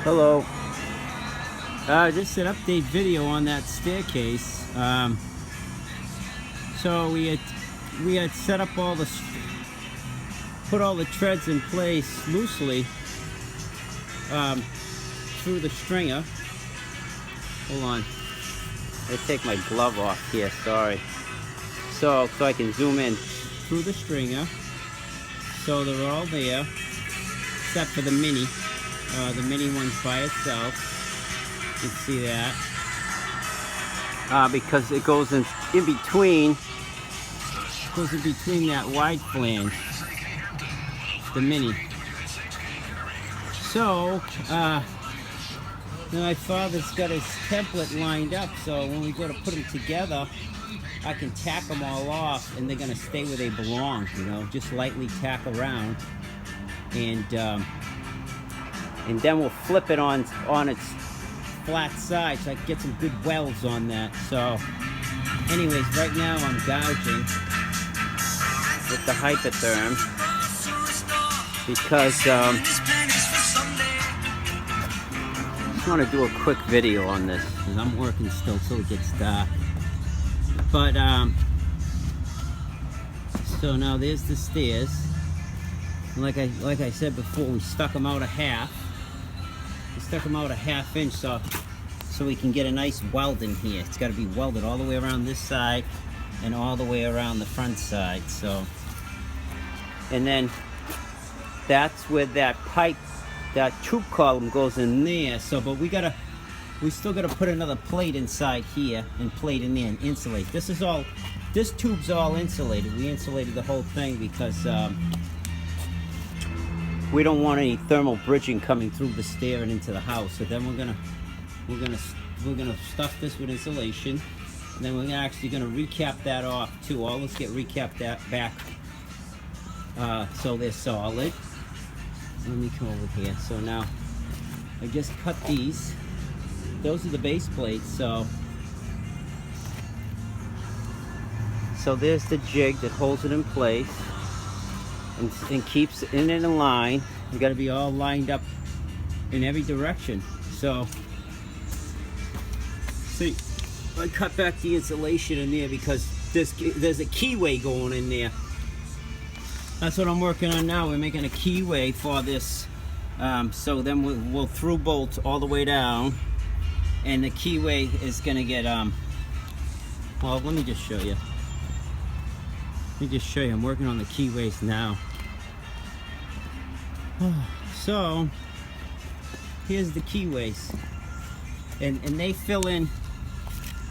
Hello. Just an update video on that staircase. So we had set up put all the treads in place loosely through the stringer. Hold on. I'll take my glove off here. Sorry. So I can zoom in through the stringer. So they're all there, except for the mini. The mini one's by itself. You can see that. Because it goes in between. Goes in between that wide flange. The mini. So, my father's got his template lined up, so when we go to put them together, I can tack them all off, and they're gonna stay where they belong. You know, just lightly tack around, and then we'll flip it on its flat side, so I can get some good welds on that. So, anyways, right now I'm gouging with the hypotherm because I just want to do a quick video on this because I'm working still till it gets dark. But so now there's the stairs. And like I said before, we stuck them out a half. We stuck them out a ½ inch so we can get a nice weld in here. It's got to be welded all the way around this side and all the way around the front side. So, and then that's where that pipe, that tube column goes in there. So, but we still gotta put another plate inside here and plate in there and insulate. This tube's all insulated. We insulated the whole thing because we don't want any thermal bridging coming through the stair and into the house. So then we're gonna stuff this with insulation, and then we're actually gonna recap that off too. All let's get recapped that back so they're solid. Let me come over here. So now I just cut these. Those are the base plates. So there's the jig that holds it in place and keeps it in line. You got to be all lined up in every direction. So see, I cut back the insulation in there because there's a keyway going in there. That's what I'm working on now. We're making a keyway for this. So then we'll through bolt all the way down, and the keyway is gonna get well, let me just show you. I'm working on the keyways now. So here's the keyways, and they fill in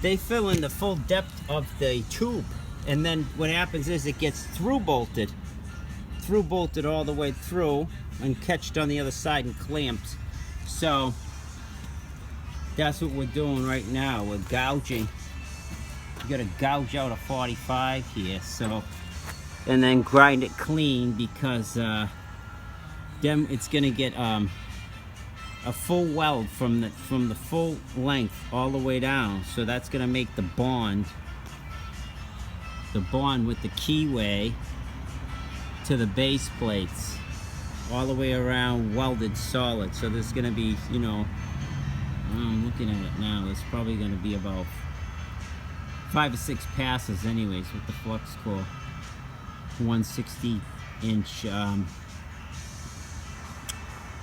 the full depth of the tube, and then what happens is it gets through bolted all the way through and catched on the other side and clamped. So that's what we're doing right now. We're gouging. You gotta gouge out a 45 here, so, and then grind it clean because then it's gonna get a full weld from the full length all the way down. So that's gonna make the bond with the keyway to the base plates all the way around, welded solid. So there's gonna be, you know, I'm looking at it now, it's probably gonna be about 5 or 6 passes anyways with the flux core. 1/60"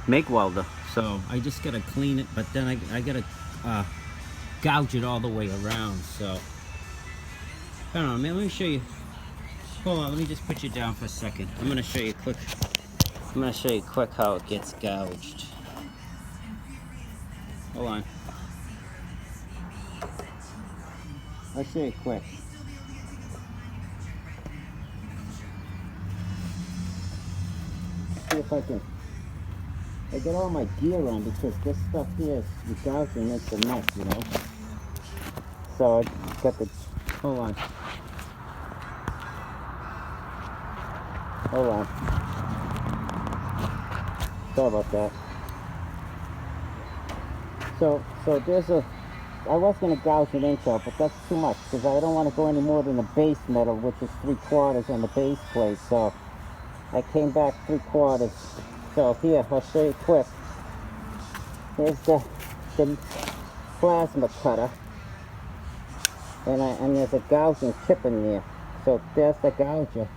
MIG welder. So I just gotta clean it, but then I gotta gouge it all the way around. So I don't know, man, let me show you. Hold on, let me just put you down for a second. I'm gonna show you quick how it gets gouged. Hold on. I'll show you quick. See if I get all my gear on, because this stuff here is gouging, it's a mess, you know. So I got the, hold on. Sorry about that. So there's I was going to gouge an inch out, but that's too much because I don't want to go any more than the base metal, which is 3/4 on the base plate. So I came back 3/4. So here, I'll show you quick. Here's the plasma cutter, and there's a gouging tip in there. So there's the gouger.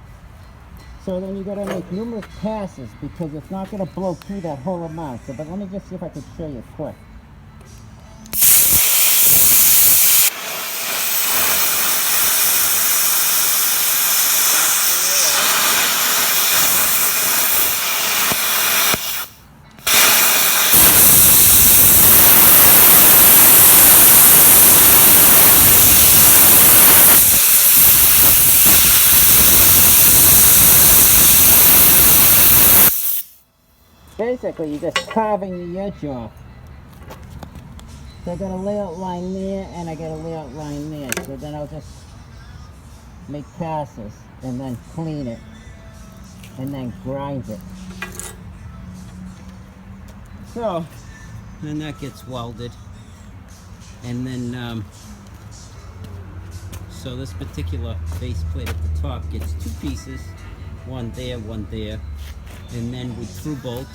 So then you got to make numerous passes because it's not going to blow through that whole amount. So, but let me just see if I can show you quick. Basically, you're just carving the edge off. So I got a layout line there, and I got a layout line there. So then I'll just make passes, and then clean it, and then grind it. So, then that gets welded, and then so this particular base plate at the top gets two pieces, one there, and then we through bolt,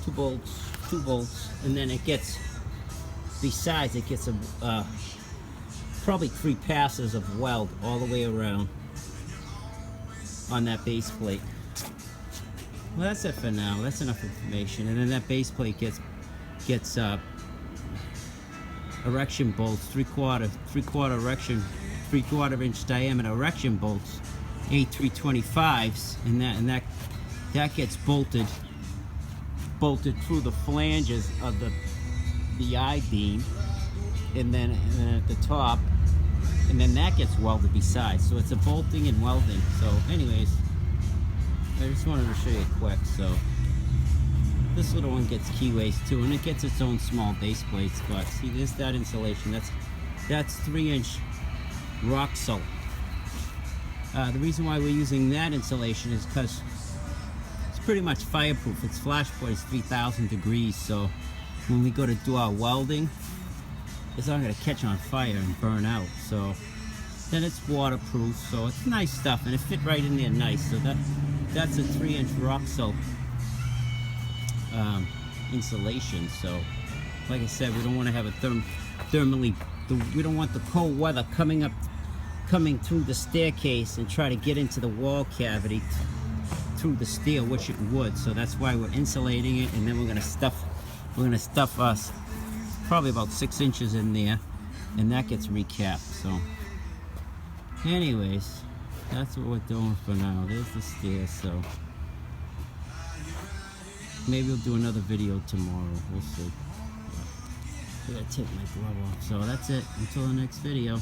two bolts, and then it gets, besides it gets a probably 3 passes of weld all the way around on that base plate. Well, that's it for now. That's enough information. And then that base plate gets erection bolts, 3/4 erection, 3/4 inch diameter erection bolts, A325s, and that gets bolted through the flanges of the I-beam, and then at the top, and then that gets welded besides. So it's a bolting and welding. So anyways, I just wanted to show you quick. So this little one gets keyways too, and it gets its own small base plates. But see, there's that insulation. That's 3-inch rock salt. The reason why we're using that insulation is because it's pretty much fireproof. Its flash point is 3,000 degrees, so when we go to do our welding, it's not going to catch on fire and burn out. So then it's waterproof, so it's nice stuff, and it fit right in there nice. So that's a 3-inch rock salt insulation. So like I said, we don't want to have a thermally, we don't want the cold weather coming through the staircase and try to get into the wall cavity through the steel, which it would. So that's why we're insulating it, and then we're gonna stuff us probably about 6 inches in there, and that gets recapped. So anyways, that's what we're doing for now. There's the stairs. So maybe we'll do another video tomorrow. We'll see. I gotta take my glove off. So that's it. Until the next video.